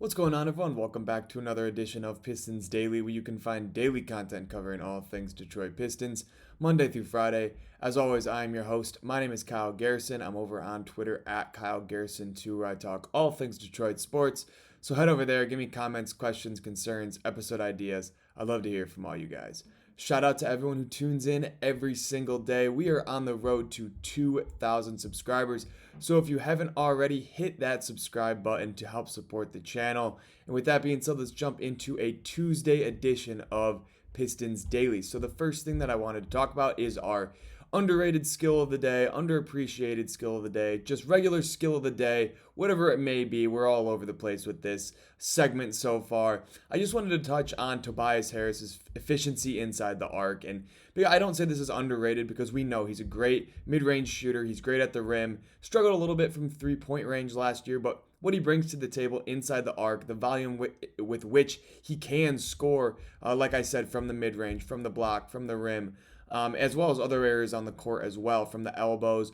What's going on, everyone? Welcome back to another edition of Pistons Daily, where you can find daily content covering all things Detroit Pistons, Monday through Friday. As always, I am your host. My name is Kyle Garrison. I'm over on Twitter at Kyle Garrison2, where I talk all things Detroit sports. So head over there, give me comments, questions, concerns, episode ideas. I'd love to hear from all you guys. Shout out to everyone who tunes in every single day. We are on the road to 2,000 subscribers. So if you haven't already, hit that subscribe button to help support the channel. And with that being said, let's jump into a Tuesday edition of Pistons Daily. So the first thing that I wanted to talk about is our underrated skill of the day, underappreciated skill of the day, just regular skill of the day, whatever it may be. We're all over the place with this segment so far. I just wanted to touch on Tobias Harris's efficiency inside the arc. And I don't say this is underrated because we know he's a great mid-range shooter. He's great at the rim. Struggled a little bit from three-point range last year, but what he brings to the table inside the arc, the volume with which he can score, like I said, from the mid-range, from the block, from the rim, as well as other areas on the court as well, from the elbows,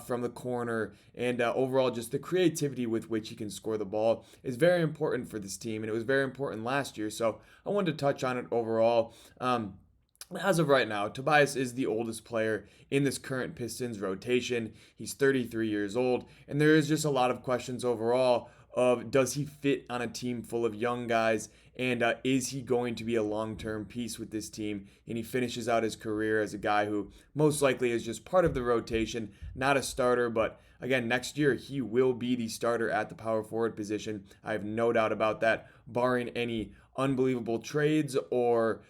from the corner, and overall just the creativity with which he can score the ball is very important for this team, and it was very important last year, so I wanted to touch on it overall. As of right now, Tobias is the oldest player in this current Pistons rotation. He's 33 years old, and there is just a lot of questions overall of does he fit on a team full of young guys, and is he going to be a long-term piece with this team? And he finishes out his career as a guy who most likely is just part of the rotation, not a starter, but again, next year he will be the starter at the power forward position. I have no doubt about that, barring any unbelievable trades or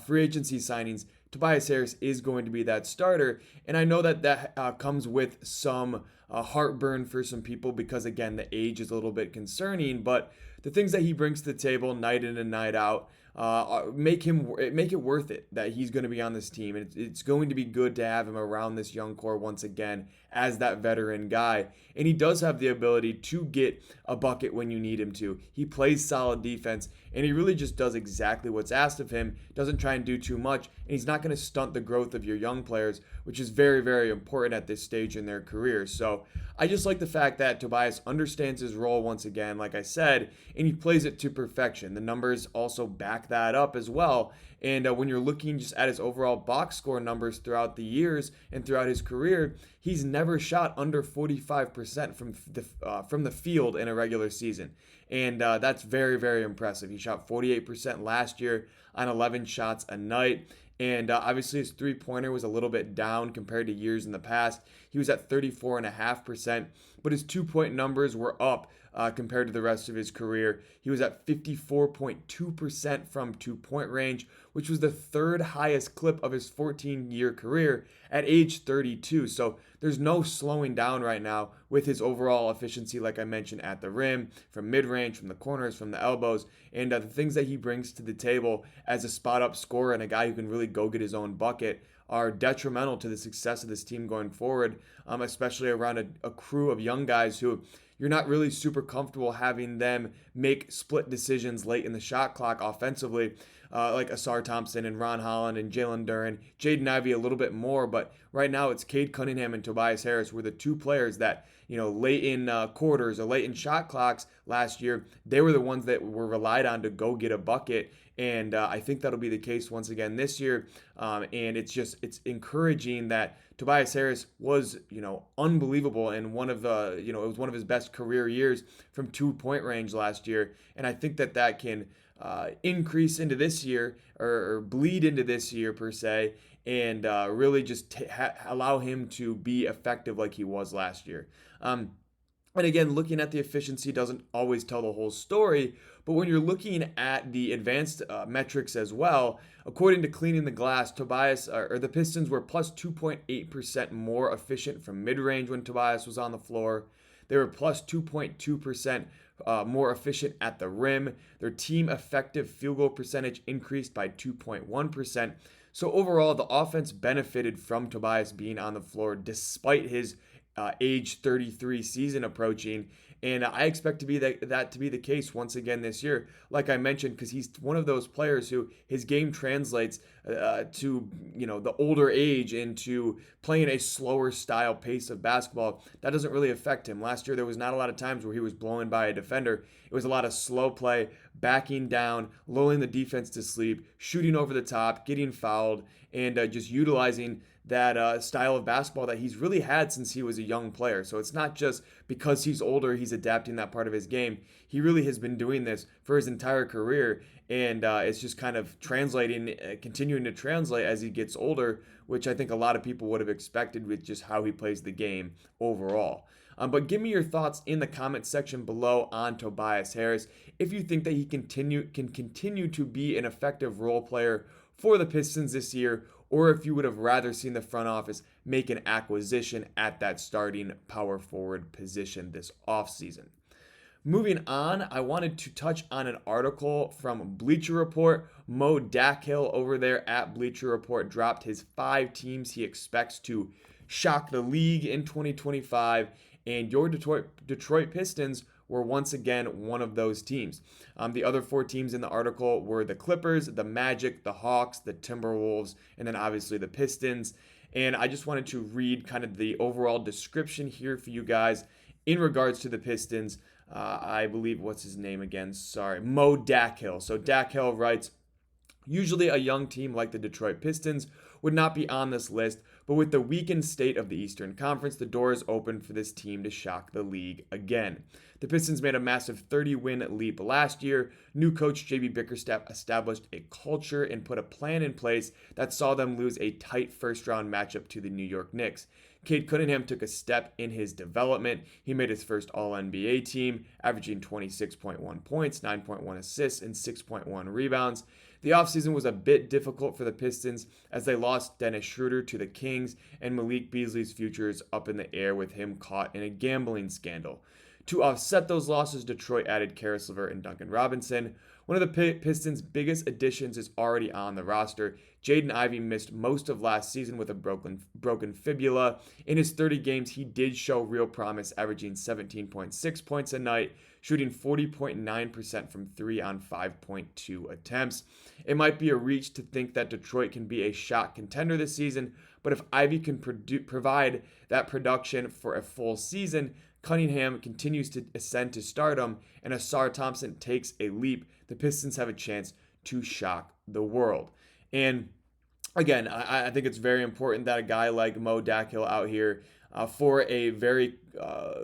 free agency signings. Tobias Harris is going to be that starter, and I know that comes with some heartburn for some people because, again, the age is a little bit concerning, but the things that he brings to the table night in and night out make it worth it that he's going to be on this team, and it's going to be good to have him around this young core once again as that veteran guy. And he does have the ability to get a bucket when you need him to. He plays solid defense, and he really just does exactly what's asked of him. Doesn't try and do too much, and he's not going to stunt the growth of your young players, which is very, very important at this stage in their career. So I just like the fact that Tobias understands his role once again, like I said, and he plays it to perfection. The numbers also back that up as well. And when you're looking just at his overall box score numbers throughout the years and throughout his career, he's never shot under 45% from the field in a regular season. And that's very, very impressive. He shot 48% last year on 11 shots a night. And obviously his three-pointer was a little bit down compared to years in the past. He was at 34.5%, but his two-point numbers were up compared to the rest of his career. He was at 54.2% from two-point range, which was the third highest clip of his 14-year career at age 32. So there's no slowing down right now with his overall efficiency, like I mentioned, at the rim, from mid-range, from the corners, from the elbows, and the things that he brings to the table as a spot-up scorer and a guy who can really go get his own bucket are detrimental to the success of this team going forward, especially around a crew of young guys who you're not really super comfortable having them make split decisions late in the shot clock offensively, like Asar Thompson and Ron Holland and Jalen Duren, Jaden Ivey a little bit more, but right now it's Cade Cunningham and Tobias Harris were the two players that, late in quarters or late in shot clocks last year, they were the ones that were relied on to go get a bucket. And I think that'll be the case once again this year. And it's encouraging that Tobias Harris was, unbelievable and it was one of his best career years from two-point range last year. And I think that can increase into this year or bleed into this year per se, and really just allow him to be effective like he was last year. And again, looking at the efficiency doesn't always tell the whole story, but when you're looking at the advanced metrics as well, according to Cleaning the Glass, the Pistons were plus 2.8% more efficient from mid-range when Tobias was on the floor. They were plus 2.2% more efficient at the rim. Their team effective field goal percentage increased by 2.1%. So overall, the offense benefited from Tobias being on the floor despite his age 33 season approaching. And I expect to be that to be the case once again this year, like I mentioned, because he's one of those players who his game translates to the older age into playing a slower style pace of basketball. That doesn't really affect him. Last year there was not a lot of times where he was blown by a defender. It was a lot of slow play, backing down, lulling the defense to sleep, shooting over the top, getting fouled, and just utilizing that style of basketball that he's really had since he was a young player. So it's not just because he's older, he's adapting that part of his game. He really has been doing this for his entire career, and it's just kind of continuing to translate as he gets older, which I think a lot of people would have expected with just how he plays the game overall. But give me your thoughts in the comment section below on Tobias Harris. If you think that he can continue to be an effective role player for the Pistons this year, or if you would have rather seen the front office make an acquisition at that starting power forward position this offseason. Moving on, I wanted to touch on an article from Bleacher Report. Mo Dakhil over there at Bleacher Report dropped his 5 teams he expects to shock the league in 2025, and your Detroit Pistons were once again one of those teams. The other 4 teams in the article were the Clippers, the Magic, the Hawks, the Timberwolves, and then obviously the Pistons. And I just wanted to read kind of the overall description here for you guys in regards to the Pistons. I believe, what's his name again? Sorry, Mo Dakhil. So Dakhil writes, usually a young team like the Detroit Pistons would not be on this list, but with the weakened state of the Eastern Conference, the door is open for this team to shock the league again. The Pistons made a massive 30-win leap last year. New coach JB Bickerstaff established a culture and put a plan in place that saw them lose a tight first-round matchup to the New York Knicks. Cade Cunningham took a step in his development. He made his first All-NBA team, averaging 26.1 points, 9.1 assists, and 6.1 rebounds. The offseason was a bit difficult for the Pistons as they lost Dennis Schroeder to the Kings, and Malik Beasley's future is up in the air with him caught in a gambling scandal. To offset those losses, Detroit added Karis LeVert and Duncan Robinson. One of the Pistons' biggest additions is already on the roster. Jaden Ivey missed most of last season with a broken fibula. In his 30 games, he did show real promise, averaging 17.6 points a night, shooting 40.9% from 3 on 5.2 attempts. It might be a reach to think that Detroit can be a shot contender this season, but if Ivey can provide that production for a full season, Cunningham continues to ascend to stardom, and Asar Thompson takes a leap, the Pistons have a chance to shock the world. And again, I think it's very important that a guy like Mo Dakhil out here for a very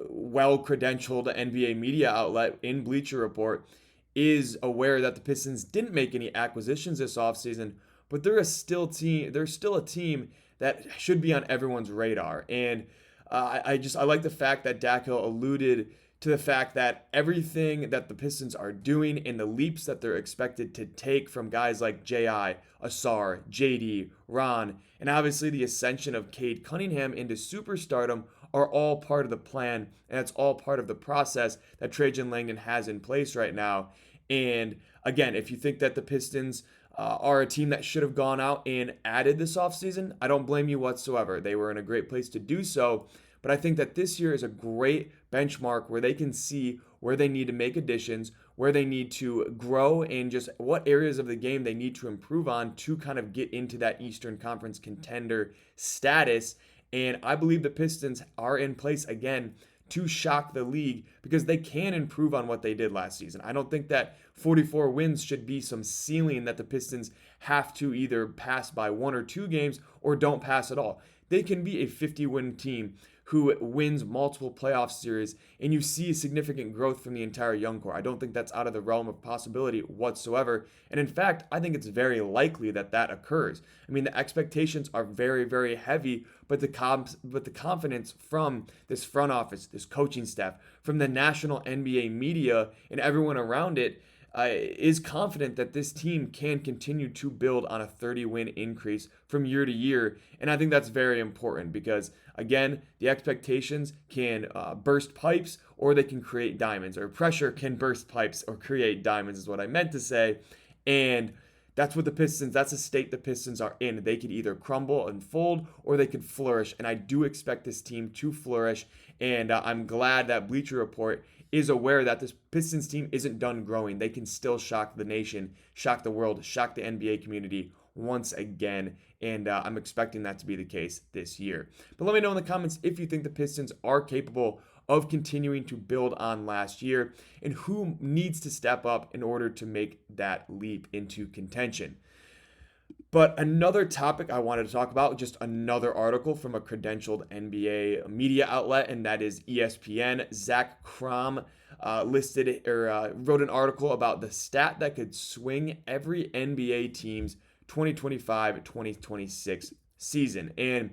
well-credentialed NBA media outlet in Bleacher Report is aware that the Pistons didn't make any acquisitions this offseason, but they're still a team that should be on everyone's radar. And I like the fact that Dakhil alluded to the fact that everything that the Pistons are doing and the leaps that they're expected to take from guys like J.I., Asar, J.D., Ron, and obviously the ascension of Cade Cunningham into superstardom are all part of the plan, and it's all part of the process that Trajan Langdon has in place right now. And again, if you think that the Pistons are a team that should have gone out and added this offseason, I don't blame you whatsoever. They were in a great place to do so. But I think that this year is a great benchmark where they can see where they need to make additions, where they need to grow, and just what areas of the game they need to improve on to kind of get into that Eastern Conference contender status. And I believe the Pistons are in place again to shock the league because they can improve on what they did last season. I don't think that 44 wins should be some ceiling that the Pistons have to either pass by 1 or 2 games or don't pass at all. They can be a 50-win team who wins multiple playoff series, and you see significant growth from the entire young core. I don't think that's out of the realm of possibility whatsoever. And in fact, I think it's very likely that that occurs. I mean, the expectations are very, very heavy, but the confidence from this front office, this coaching staff, from the national NBA media, and everyone around it, is confident that this team can continue to build on a 30-win increase from year to year. And I think that's very important because, again, the expectations can burst pipes or they can create diamonds, or pressure can burst pipes or create diamonds is what I meant to say. And that's what that's a state the Pistons are in. They could either crumble and fold or they could flourish. And I do expect this team to flourish. And I'm glad that Bleacher Report is aware that this Pistons team isn't done growing. They can still shock the nation, shock the world, shock the NBA community once again, and I'm expecting that to be the case this year. But let me know in the comments if you think the Pistons are capable of continuing to build on last year and who needs to step up in order to make that leap into contention. But another topic I wanted to talk about, just another article from a credentialed NBA media outlet, and that is ESPN. Zach Crom wrote an article about the stat that could swing every NBA team's 2025-2026 season. And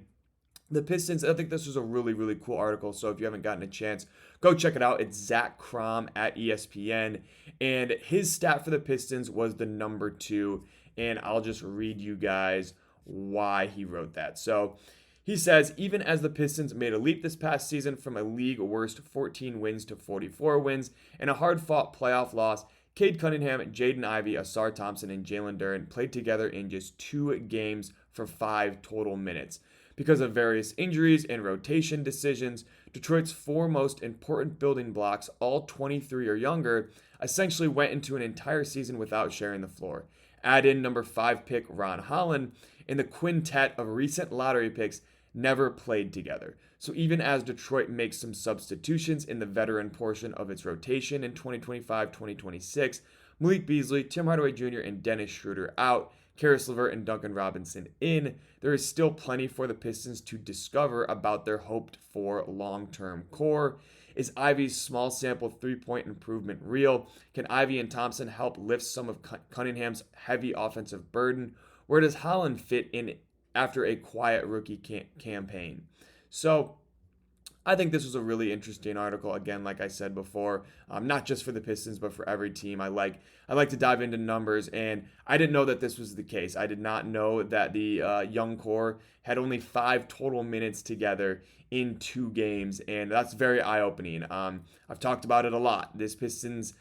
the Pistons, I think this was a really, really cool article. So if you haven't gotten a chance, go check it out. It's Zach Crom at ESPN. And his stat for the Pistons was the number 2. And I'll just read you guys why he wrote that. So he says, even as the Pistons made a leap this past season from a league worst 14 wins to 44 wins and a hard-fought playoff loss, Cade Cunningham, Jaden Ivey, Asar Thompson, and Jalen Duren played together in just 2 games for 5 total minutes. Because of various injuries and rotation decisions, Detroit's 4 most important building blocks, all 23 or younger, essentially went into an entire season without sharing the floor. Add in number 5 pick Ron Holland, and the quintet of recent lottery picks never played together. So even as Detroit makes some substitutions in the veteran portion of its rotation in 2025-2026, Malik Beasley, Tim Hardaway Jr., and Dennis Schroeder out, Karis LeVert and Duncan Robinson in, there is still plenty for the Pistons to discover about their hoped-for long-term core. Is Ivey's small sample 3-point improvement real? Can Ivey and Thompson help lift some of Cunningham's heavy offensive burden? Where does Holland fit in after a quiet rookie campaign? So I think this was a really interesting article. Again, like I said before, not just for the Pistons, but for every team. I like to dive into numbers, and I didn't know that this was the case. I did not know that the young core had only 5 total minutes together in 2 games, and that's very eye-opening. I've talked about it a lot. The Pistons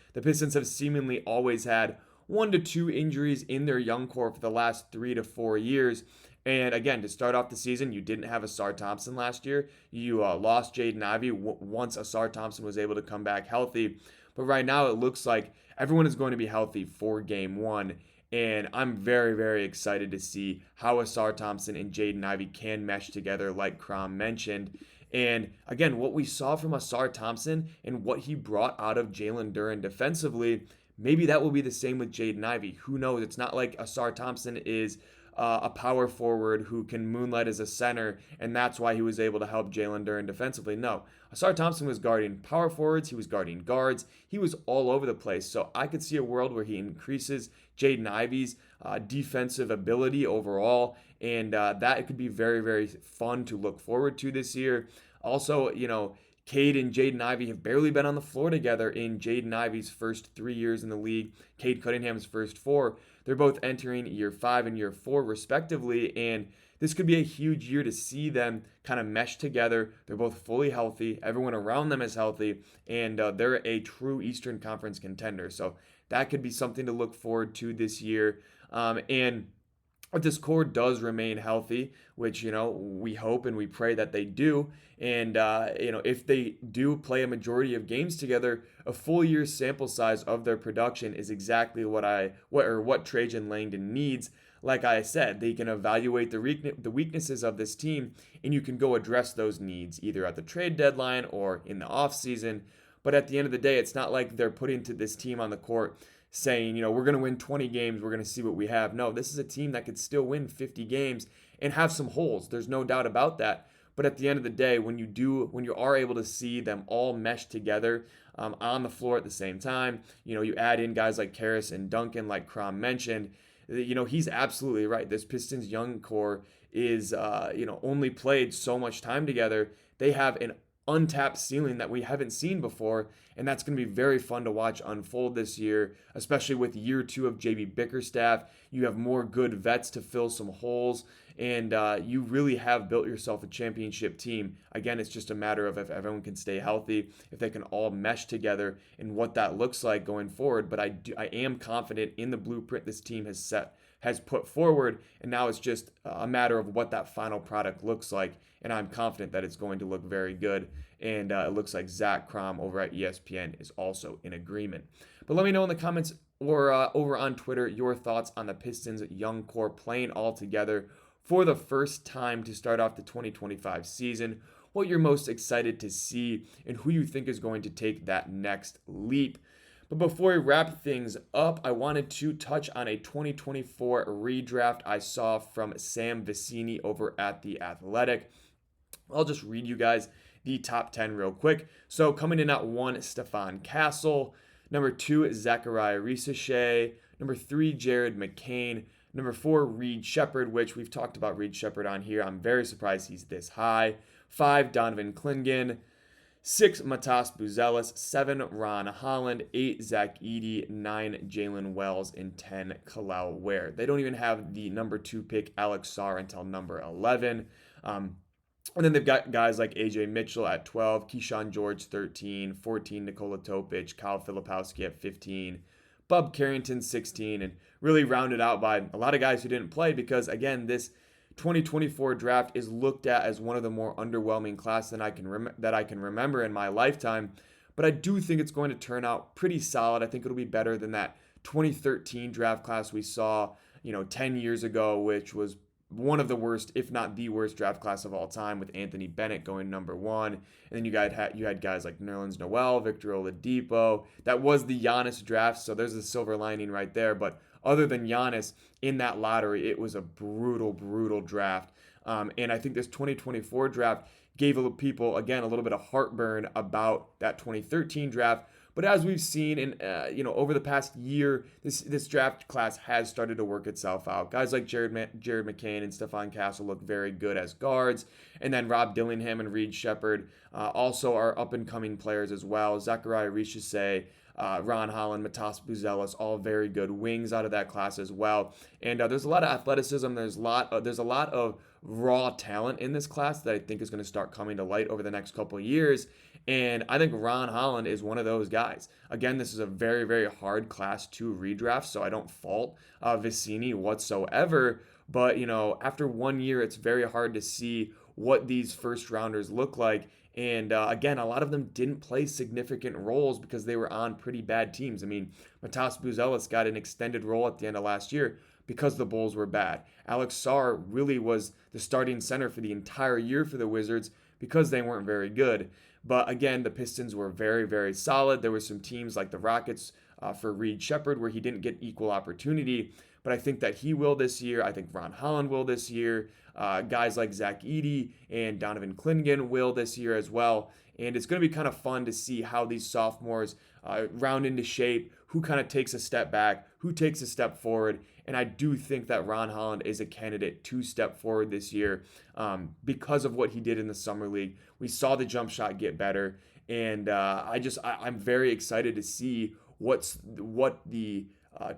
have seemingly always had 1 to 2 injuries in their young core for the last 3 to 4 years. And again, to start off the season, you didn't have Asar Thompson last year. You lost Jaden Ivey once Asar Thompson was able to come back healthy. But right now, it looks like everyone is going to be healthy for Game 1. And I'm very, very excited to see how Asar Thompson and Jaden Ivey can mesh together, like Crom mentioned. And again, what we saw from Asar Thompson and what he brought out of Jalen Duren defensively, maybe that will be the same with Jaden Ivey. Who knows? It's not like Asar Thompson is a power forward who can moonlight as a center, and that's why he was able to help Jalen Duren defensively. No, Asar Thompson was guarding power forwards, he was guarding guards, he was all over the place. So I could see a world where he increases Jaden Ivey's defensive ability overall, and that could be very, very fun to look forward to this year. Also, Cade and Jaden Ivey have barely been on the floor together in Jaden Ivey's first 3 years in the league, Cade Cunningham's first 4. They're both entering year 5 and year 4 respectively, and this could be a huge year to see them kind of mesh together. They're both fully healthy. Everyone around them is healthy, and they're a true Eastern Conference contender. So that could be something to look forward to this year. And if this core does remain healthy, which, we hope and we pray that they do, and, if they do play a majority of games together, a full year sample size of their production is exactly what Trajan Langdon needs. Like I said, they can evaluate the weaknesses of this team, and you can go address those needs either at the trade deadline or in the offseason. But at the end of the day, it's not like they're putting to this team on the court saying, we're going to win 20 games, we're going to see what we have. No, this is a team that could still win 50 games and have some holes. There's no doubt about that. But at the end of the day, when you are able to see them all mesh together on the floor at the same time, you add in guys like Harris and Duncan, like Crom mentioned, he's absolutely right. This Pistons young core is, only played so much time together. They have an untapped ceiling that we haven't seen before, and that's going to be very fun to watch unfold this year, especially with year 2 of JB Bickerstaff. You have more good vets to fill some holes, And you really have built yourself a championship team. Again, it's just a matter of if everyone can stay healthy, if they can all mesh together, and what that looks like going forward. But I am confident in the blueprint this team has put forward, and now it's just a matter of what that final product looks like. And I'm confident that it's going to look very good. And it looks like Zach Crom over at ESPN is also in agreement. But let me know in the comments or over on Twitter your thoughts on the Pistons' young core playing all together for the first time to start off the 2025 season, what you're most excited to see, and who you think is going to take that next leap. But before we wrap things up, I wanted to touch on a 2024 redraft I saw from Sam Vecini over at The Athletic. I'll just read you guys the top 10 real quick. So coming in at 1, Stephon Castle. Number 2, Zachariah Risacher. Number 3, Jared McCain. Number 4, Reed Sheppard, which we've talked about Reed Sheppard on here. I'm very surprised he's this high. 5, Donovan Clingan. 6, Matas Buzelis. 7, Ron Holland. 8, Zach Edey. 9, Jalen Wells. And 10, Khalil Ware. They don't even have the number 2 pick, Alex Sarr, until number 11. And then they've got guys like AJ Mitchell at 12, Keyshawn George 13, 14, Nikola Topic, Kyle Filipowski at 15, Bub Carrington 16, and really rounded out by a lot of guys who didn't play because, again, this 2024 draft is looked at as one of the more underwhelming classes that I can remember in my lifetime. But I do think it's going to turn out pretty solid. I think it'll be better than that 2013 draft class we saw, 10 years ago, which was one of the worst, if not the worst, draft class of all time, with Anthony Bennett going number 1. And then you had guys like Nerlens Noel, Victor Oladipo. That was the Giannis draft, so there's a silver lining right there. But other than Giannis in that lottery, it was a brutal, brutal draft. And I think this 2024 draft gave people, again, a little bit of heartburn about that 2013 draft. But as we've seen over the past year, this draft class has started to work itself out. Guys like Jared McCain and Stephon Castle look very good as guards. And then Rob Dillingham and Reed Sheppard also are up-and-coming players as well. Zachariah Risacher, Ron Holland, Matas Buzelis, all very good wings out of that class as well. And there's a lot of athleticism. There's a lot of raw talent in this class that I think is going to start coming to light over the next couple of years. And I think Ron Holland is one of those guys. Again, this is a very, very hard class to redraft, so I don't fault Vecini whatsoever. But, after 1 year, it's very hard to see what these first rounders look like. And again, a lot of them didn't play significant roles because they were on pretty bad teams. I mean, Matas Buzelis got an extended role at the end of last year because the Bulls were bad. Alex Sarr really was the starting center for the entire year for the Wizards because they weren't very good. But again, the Pistons were very, very solid. There were some teams like the Rockets for Reed Sheppard where he didn't get equal opportunity. But I think that he will this year. I think Ron Holland will this year. Guys like Zach Edey and Donovan Clingan will this year as well. And it's going to be kind of fun to see how these sophomores round into shape, who kind of takes a step back, who takes a step forward. And I do think that Ron Holland is a candidate to step forward this year because of what he did in the Summer League. We saw the jump shot get better. And I'm very excited to see what the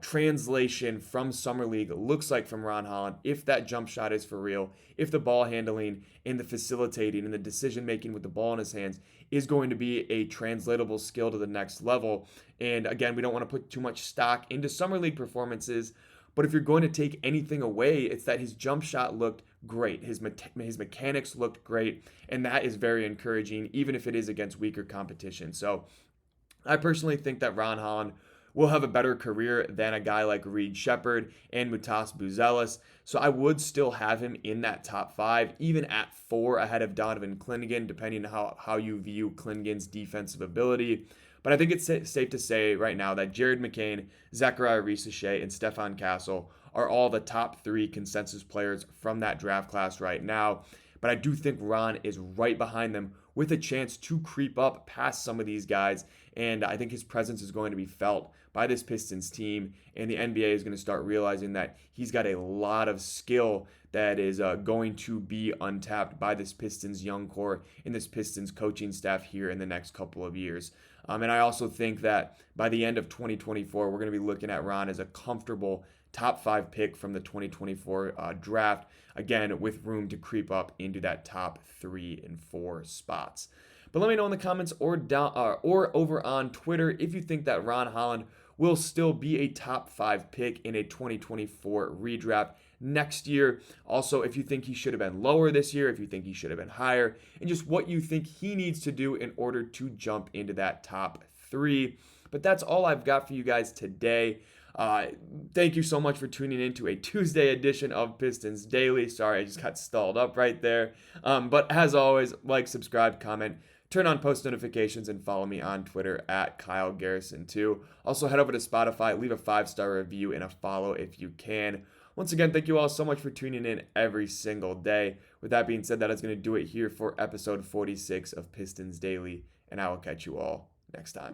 translation from Summer League looks like from Ron Holland, if that jump shot is for real, if the ball handling and the facilitating and the decision making with the ball in his hands is going to be a translatable skill to the next level. And again, we don't want to put too much stock into Summer League performances, but if you're going to take anything away, it's that his jump shot looked great. His mechanics looked great, and that is very encouraging, even if it is against weaker competition. So I personally think that Ron Holland will have a better career than a guy like Reed Sheppard and Matas Buzelis. So I would still have him in that top 5, even at 4 ahead of Donovan Clingan, depending on how you view Clingan's defensive ability. But I think it's safe to say right now that Jared McCain, Zachariah Risacher, and Stephon Castle are all the top 3 consensus players from that draft class right now. But I do think Ron is right behind them with a chance to creep up past some of these guys. And I think his presence is going to be felt by this Pistons team. And the NBA is going to start realizing that he's got a lot of skill that is going to be untapped by this Pistons young core and this Pistons coaching staff here in the next couple of years. And I also think that by the end of 2024, we're going to be looking at Ron as a comfortable top 5 pick from the 2024 draft, again, with room to creep up into that top 3 and 4 spots. But let me know in the comments or over on Twitter if you think that Ron Holland will still be a top 5 pick in a 2024 redraft next year. Also, if you think he should have been lower this year, if you think he should have been higher, and just what you think he needs to do in order to jump into that top 3. But that's all I've got for you guys today. Thank you so much for tuning in to a Tuesday edition of Pistons Daily. Sorry, I just got stalled up right there. But as always, like, subscribe, comment, turn on post notifications, and follow me on Twitter at Kyle Garrison too. Also, head over to Spotify, leave a 5-star review and a follow if you can. Once again, thank you all so much for tuning in every single day. With that being said, that is going to do it here for episode 46 of Pistons Daily, and I will catch you all next time.